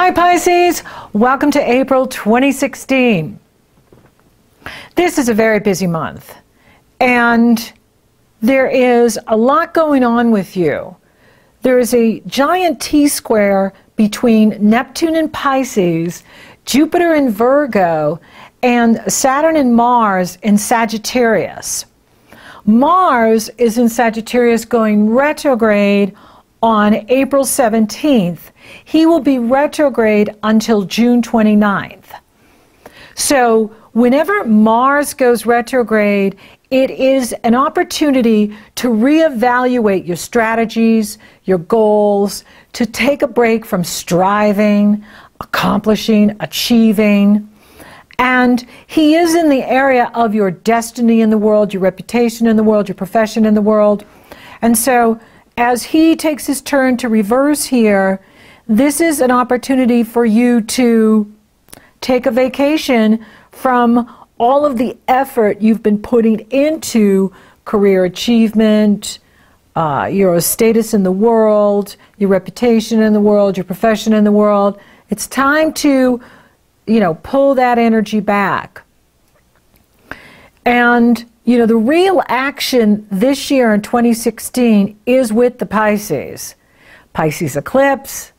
Hi Pisces, welcome to April 2016. This is a very busy month and there is a lot going on with you. There is a giant T-square between Neptune in Pisces, Jupiter in Virgo, and Saturn and Mars in Sagittarius. Mars is in Sagittarius going retrograde on April 17th. He will be retrograde until June 29th. So whenever Mars goes retrograde, it is an opportunity to reevaluate your strategies, your goals, to take a break from striving, accomplishing, achieving. And he is in the area of your destiny in the world, your reputation in the world, your profession in the world. And so as he takes his turn to reverse here, this is an opportunity for you to take a vacation from all of the effort you've been putting into career achievement, your status in the world, your reputation in the world, your profession in the world. It's time to, pull that energy back. And the real action this year in 2016 is with the Pisces. Pisces eclipse,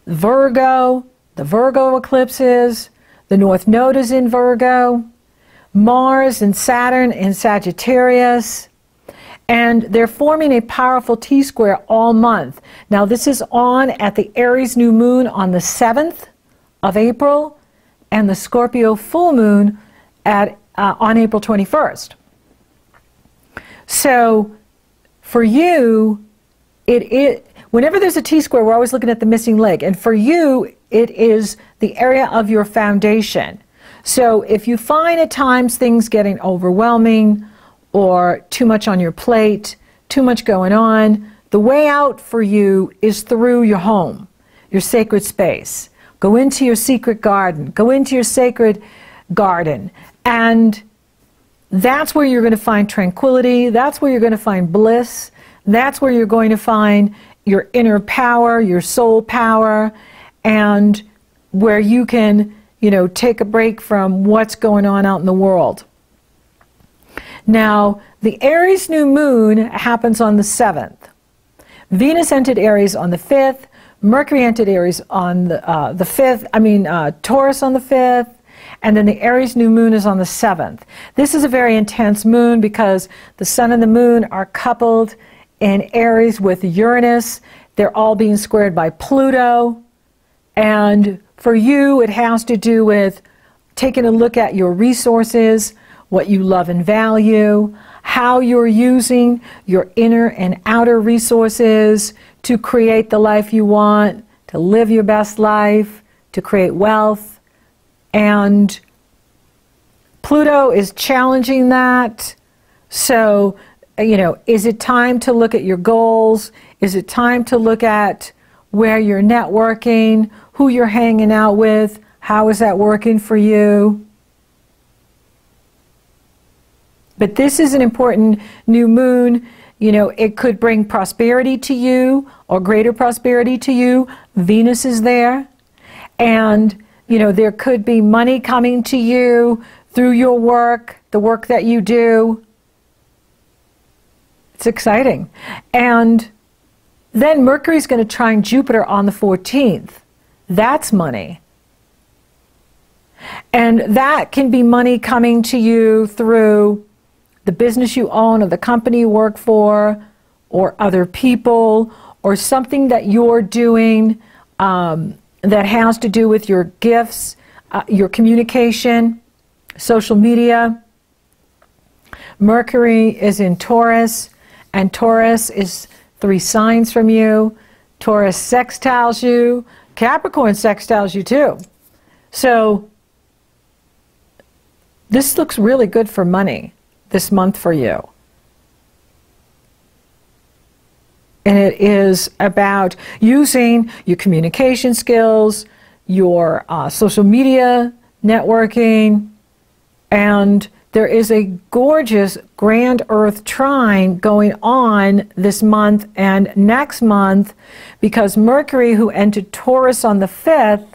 Virgo, the Virgo eclipses, the North Node is in Virgo, Mars and Saturn in Sagittarius, and they're forming a powerful T-square all month. Now this is on at the Aries new moon on the 7th of April and the Scorpio full moon on April 21st. So for you, whenever there's a T-square, we're always looking at the missing leg. And for you, it is the area of your foundation. So if you find at times things getting overwhelming or too much on your plate, too much going on, the way out for you is through your home, your sacred space. Go into your secret garden. Go into your sacred garden. And that's where you're going to find tranquility. That's where you're going to find bliss. That's where you're going to find your inner power, your soul power, and where you can, take a break from what's going on out in the world. Now, the Aries new moon happens on the 7th. Venus entered Aries on the 5th. Mercury entered Aries on the 5th. Taurus on the 5th. And then the Aries new moon is on the 7th. This is a very intense moon because the sun and the moon are coupled in Aries with Uranus. They're all being squared by Pluto. And for you, it has to do with taking a look at your resources, what you love and value, how you're using your inner and outer resources to create the life you want, to live your best life, to create wealth. And Pluto is challenging that. So, is it time to look at your goals? Is it time to look at where you're networking, who you're hanging out with? How is that working for you? But this is an important new moon. It could bring prosperity to you or greater prosperity to you. Venus is there. And there could be money coming to you through your work, the work that you do. It's exciting. And then Mercury's going to trine Jupiter on the 14th. That's money. And that can be money coming to you through the business you own or the company you work for or other people or something that you're doing that has to do with your gifts, your communication, social media. Mercury is in Taurus, and Taurus is 3 signs from you. Taurus sextiles you. Capricorn sextiles you too. So this looks really good for money this month for you. And it is about using your communication skills, your social media, networking, and there is a gorgeous grand Earth trine going on this month and next month because Mercury, who entered Taurus on the 5th,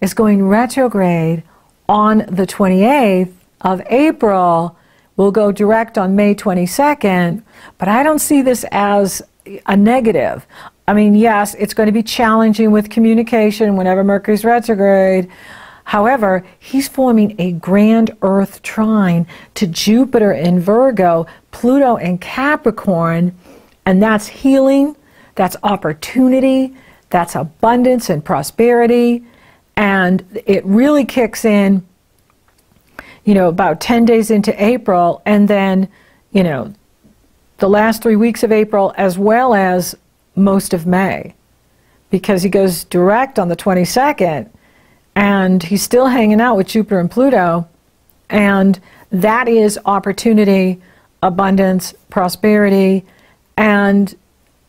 is going retrograde on the 28th of April, will go direct on May 22nd, but I don't see this as a negative. I mean, yes, it's going to be challenging with communication whenever Mercury's retrograde. However, he's forming a grand Earth trine to Jupiter in Virgo, Pluto in Capricorn, and that's healing, that's opportunity, that's abundance and prosperity, and it really kicks in, you know, about 10 days into April, and then, you know, the last 3 weeks of April as well as most of May, because he goes direct on the 22nd, and he's still hanging out with Jupiter and Pluto, and that is opportunity, abundance, prosperity, and,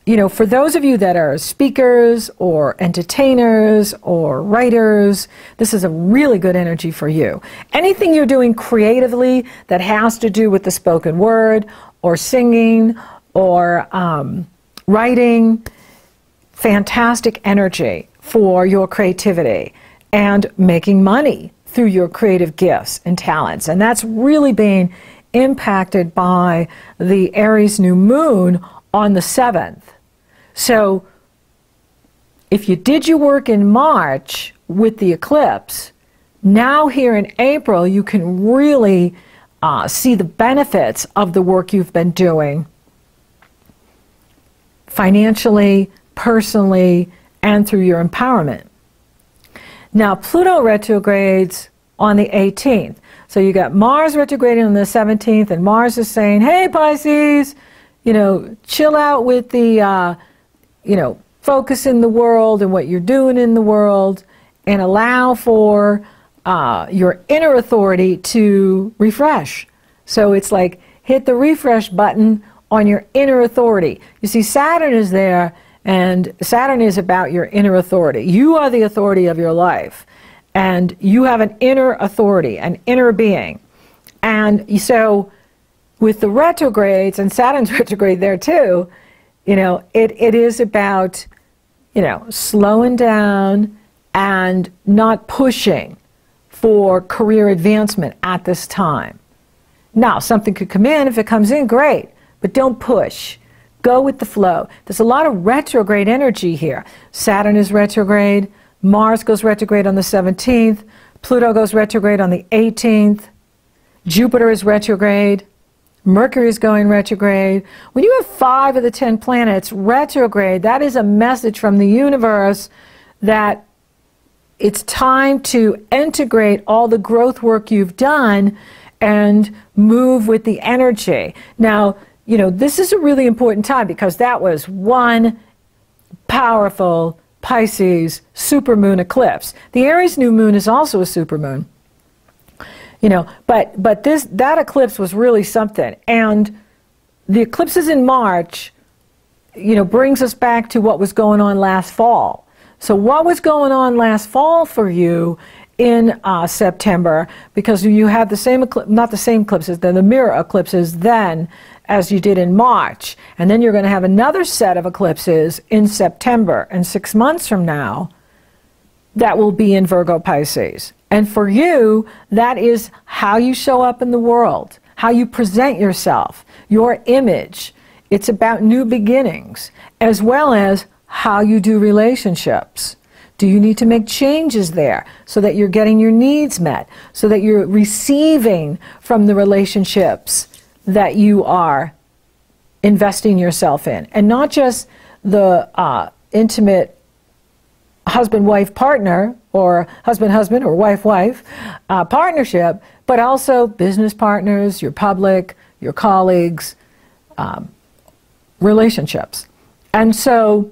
you know, for those of you that are speakers or entertainers or writers, this is a really good energy for you. Anything you're doing creatively that has to do with the spoken word or singing or writing, fantastic energy for your creativity and making money through your creative gifts and talents. And that's really being impacted by the Aries new moon on the 7th. So if you did your work in March with the eclipse, now here in April you can really see the benefits of the work you've been doing financially, personally, and through your empowerment. Now, Pluto retrogrades on the 18th. So you got Mars retrograding on the 17th, and Mars is saying, hey, Pisces, you know, chill out with the, you know, focus in the world and what you're doing in the world, and allow for your inner authority to refresh. So it's like, hit the refresh button on your inner authority. You see, Saturn is there, and Saturn is about your inner authority. You are the authority of your life, and you have an inner authority, an inner being. And so with the retrogrades, and Saturn's retrograde there too, you know, it is about, you know, slowing down and not pushing for career advancement at this time. Now, something could come in. If it comes in, great, but don't push. Go with the flow. There's a lot of retrograde energy here. Saturn is retrograde. Mars goes retrograde on the 17th. Pluto goes retrograde on the 18th. Jupiter is retrograde. Mercury is going retrograde. When you have 5 of the 10 planets retrograde, that is a message from the universe that it's time to integrate all the growth work you've done and move with the energy. Now, you know, this is a really important time because that was one powerful Pisces supermoon eclipse. The Aries new moon is also a supermoon. You know, but that eclipse was really something. And the eclipses in March, you know, brings us back to what was going on last fall. So what was going on last fall for you in September, because you had the same not the same eclipses, the mirror eclipses then as you did in March. And then you're going to have another set of eclipses in September, and 6 months from now that will be in Virgo Pisces. And for you, that is how you show up in the world, how you present yourself, your image. It's about new beginnings, as well as how you do relationships. Do you need to make changes there so that you're getting your needs met, so that you're receiving from the relationships that you are investing yourself in? And not just the intimate husband-wife partner, or husband-husband, or wife-wife partnership, but also business partners, your public, your colleagues, relationships. And so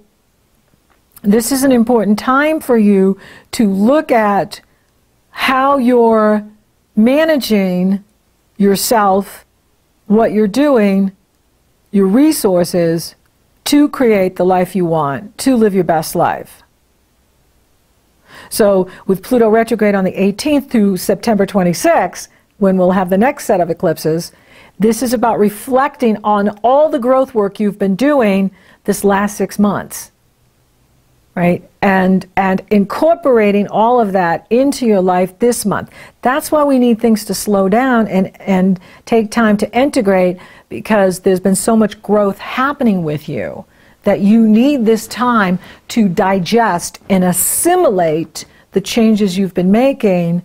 this is an important time for you to look at how you're managing yourself, what you're doing, your resources to create the life you want, to live your best life. So with Pluto retrograde on the 18th through September 26th, when we'll have the next set of eclipses, this is about reflecting on all the growth work you've been doing this last 6 months. right? And incorporating all of that into your life this month. That's why we need things to slow down and take time to integrate, because there's been so much growth happening with you that you need this time to digest and assimilate the changes you've been making,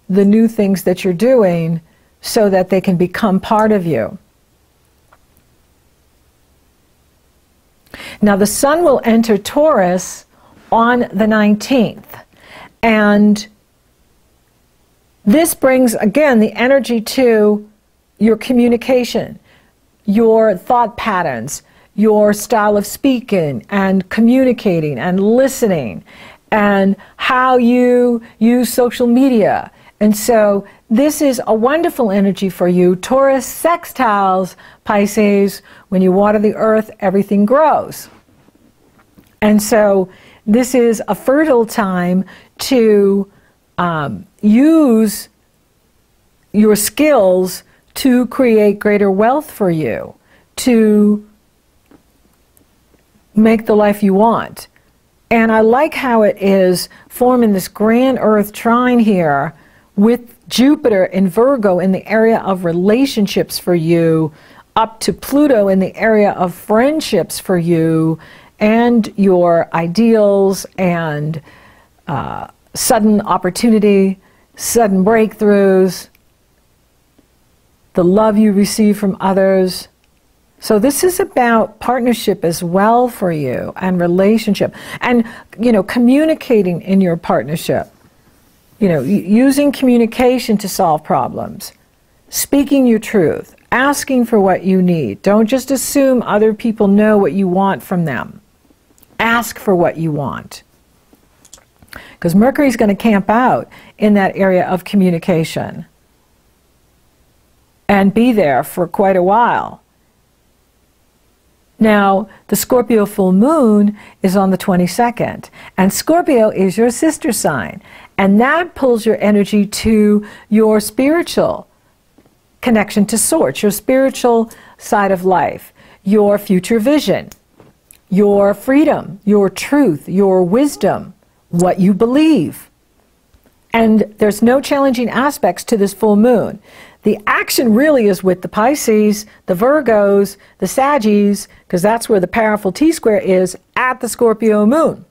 the new things that you're doing, so that they can become part of you. Now the sun will enter Taurus on the 19th, and this brings again the energy to your communication, your thought patterns, your style of speaking and communicating and listening, and how you use social media. And so this is a wonderful energy for you. Taurus sextiles Pisces. When you water the earth, everything grows. And so this is a fertile time to use your skills to create greater wealth for you, to make the life you want. And I like how it is forming this grand earth trine here with Jupiter in Virgo in the area of relationships for you, up to Pluto in the area of friendships for you, and your ideals and sudden opportunity, sudden breakthroughs, the love you receive from others. So this is about partnership as well for you, and relationship, and communicating in your partnership. Using communication to solve problems, speaking your truth, asking for what you need. Don't just assume other people know what you want from them. Ask for what you want. Because Mercury's going to camp out in that area of communication and be there for quite a while. Now, the Scorpio full moon is on the 22nd, and Scorpio is your sister sign, and that pulls your energy to your spiritual connection to Source, your spiritual side of life, your future vision, your freedom, your truth, your wisdom, what you believe. And there's no challenging aspects to this full moon. The action really is with the Pisces, the Virgos, the Saggies, because that's where the powerful T-square is at the Scorpio moon.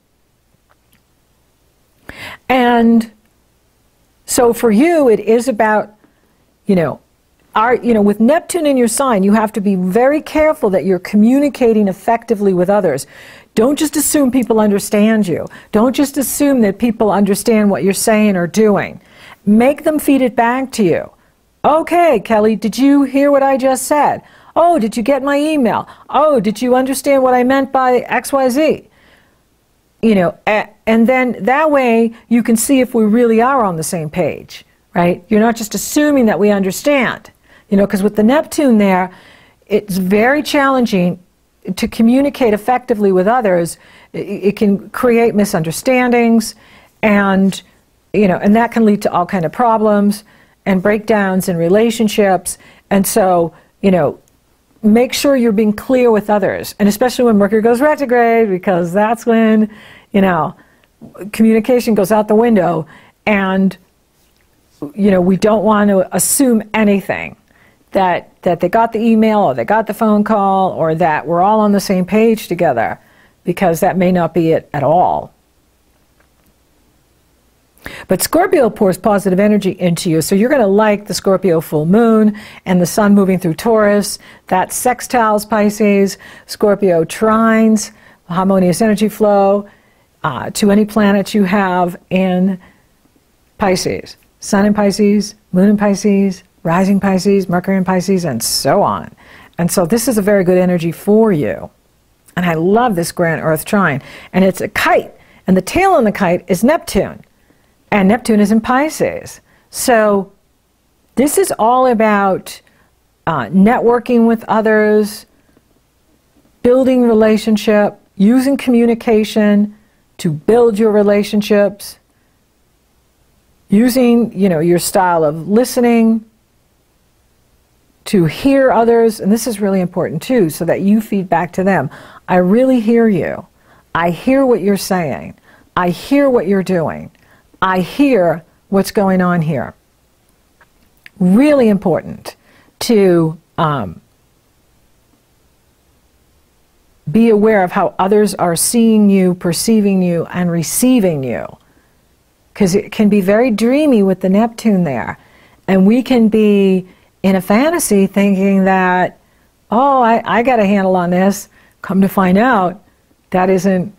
And so for you, it is about, with Neptune in your sign, you have to be very careful that you're communicating effectively with others. Don't just assume people understand you. Don't just assume that people understand what you're saying or doing. Make them feed it back to you. Okay, Kelley, did you hear what I just said? Oh, did you get my email? Oh, did you understand what I meant by XYZ? And then that way you can see if we really are on the same page, right? You're not just assuming that we understand, because with the Neptune there, it's very challenging to communicate effectively with others. It can create misunderstandings, and and that can lead to all kinds of problems and breakdowns in relationships. And so, make sure you're being clear with others, and especially when Mercury goes retrograde, because that's when, communication goes out the window, and, we don't want to assume anything, that they got the email or they got the phone call or that we're all on the same page together, because that may not be it at all. But Scorpio pours positive energy into you, so you're going to like the Scorpio full moon and the sun moving through Taurus. That sextiles Pisces, Scorpio trines, harmonious energy flow to any planet you have in Pisces. Sun in Pisces, moon in Pisces, rising Pisces, Mercury in Pisces, and so on. And so this is a very good energy for you. And I love this grand Earth trine. And it's a kite, and the tail on the kite is Neptune. And Neptune is in Pisces. So this is all about networking with others, building relationship, using communication to build your relationships, using, your style of listening to hear others. And this is really important too, so that you feed back to them. I really hear you. I hear what you're saying. I hear what you're doing. I hear what's going on here. Really important to be aware of how others are seeing you, perceiving you, and receiving you. Because it can be very dreamy with the Neptune there. And we can be in a fantasy thinking that, oh, I got a handle on this. Come to find out, that isn't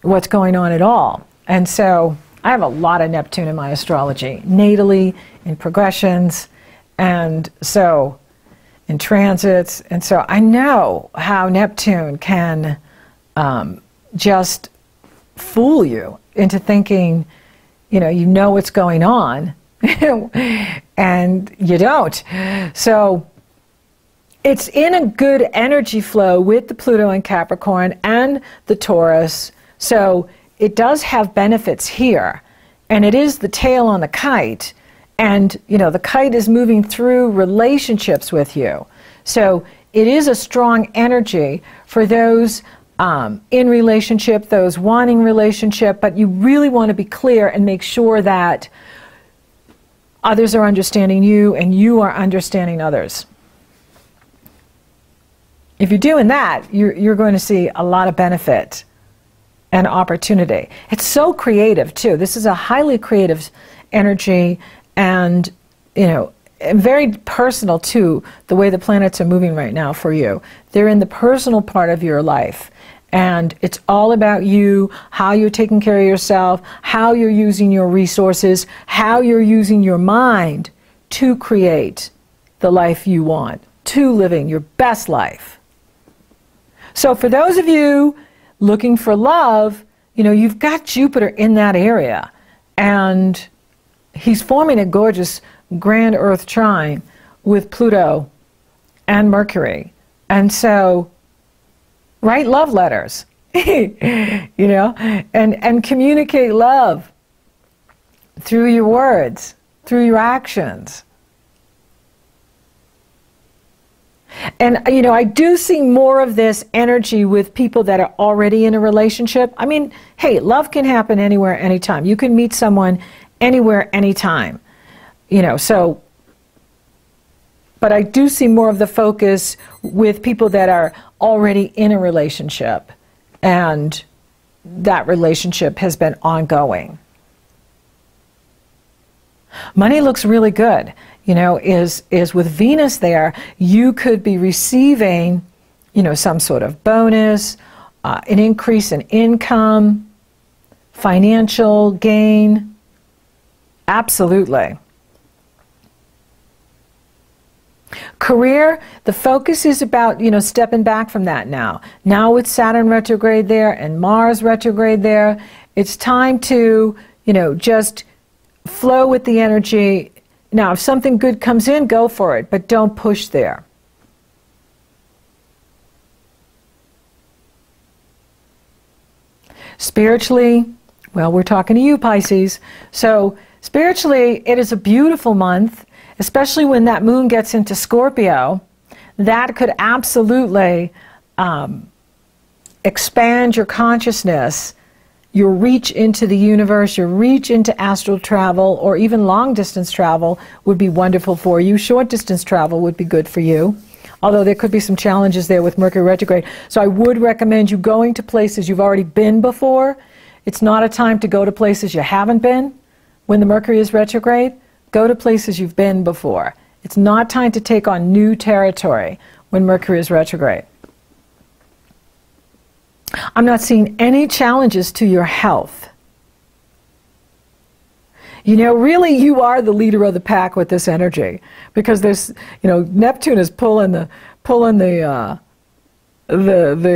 what's going on at all. And so I have a lot of Neptune in my astrology, natally, in progressions, and so in transits. And so I know how Neptune can just fool you into thinking, you know what's going on, and you don't. So it's in a good energy flow with the Pluto and Capricorn and the Taurus. So it does have benefits here. And it is the tail on the kite. And, the kite is moving through relationships with you. So it is a strong energy for those in relationship, those wanting relationship, but you really want to be clear and make sure that others are understanding you and you are understanding others. If you're doing that, you're going to see a lot of benefit and opportunity. It's so creative too. This is a highly creative energy, and very personal too, the way the planets are moving right now for you. They're in the personal part of your life, and it's all about you, how you're taking care of yourself, how you're using your resources, how you're using your mind to create the life you want, to living your best life. So for those of you looking for love, you've got Jupiter in that area, and he's forming a gorgeous grand Earth trine with Pluto and Mercury. And so write love letters, and communicate love through your words, through your actions. And, I do see more of this energy with people that are already in a relationship. I mean, hey, love can happen anywhere, anytime. You can meet someone anywhere, anytime. But I do see more of the focus with people that are already in a relationship, and that relationship has been ongoing. Money looks really good. Is with Venus there, you could be receiving, some sort of bonus, an increase in income, financial gain. Absolutely. Career, the focus is about, stepping back from that now. Now with Saturn retrograde there and Mars retrograde there, it's time to, just flow with the energy. Now, if something good comes in, go for it, but don't push there. Spiritually, well, we're talking to you, Pisces. So spiritually, it is a beautiful month, especially when that moon gets into Scorpio. That could absolutely expand your consciousness, your reach into the universe, your reach into astral travel, or even long distance travel would be wonderful for you. Short distance travel would be good for you, although there could be some challenges there with Mercury retrograde. So I would recommend you going to places you've already been before. It's not a time to go to places you haven't been. When the Mercury is retrograde, go to places you've been before. It's not time to take on new territory when Mercury is retrograde. I'm not seeing any challenges to your health. Really you are the leader of the pack with this energy, because there's, Neptune is pulling the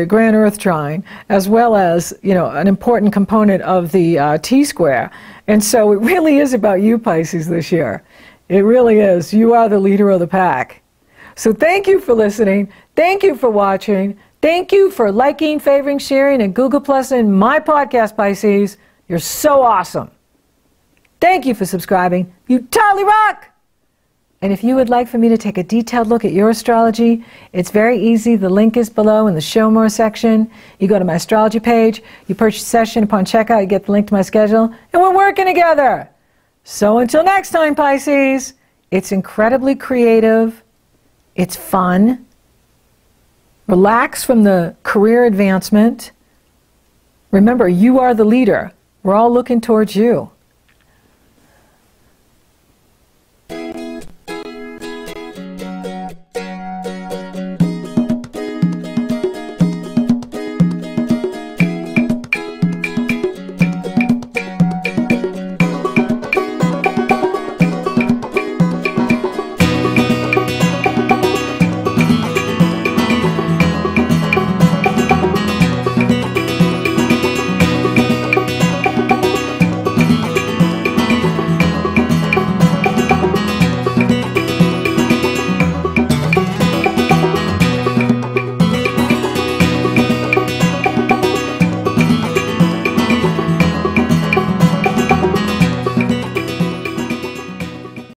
grand Earth trine, as well as, an important component of the T-square. And so it really is about you, Pisces, this year. It really is. You are the leader of the pack. So thank you for listening. Thank you for watching. Thank you for liking, favoring, sharing, and Google Plus-ing my podcast, Pisces. You're so awesome. Thank you for subscribing. You totally rock! And if you would like for me to take a detailed look at your astrology, it's very easy. The link is below in the Show More section. You go to my astrology page, you purchase a session. Upon checkout, you get the link to my schedule, and we're working together. So until next time, Pisces, it's incredibly creative. It's fun. Relax from the career advancement. Remember, you are the leader. We're all looking towards you.